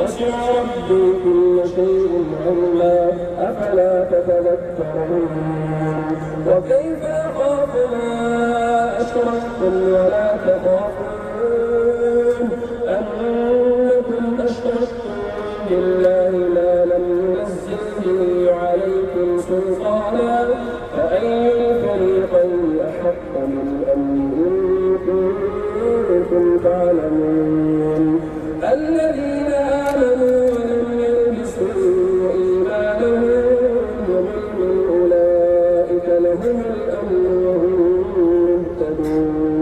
وسع ربي كل شيء علما أفلا تتذكرون وكيف أخاف ما أشركتم ولا تخافون أنكم أشركتم بالله ما لم ينزل به عليكم سلطانا فأي الفريقين أحق بالأمن إن كنتم تعلمون الذين آمنوا ولم يلبسوا إيمانهم بظلم أولئك لهم الأمن وهم مهتدون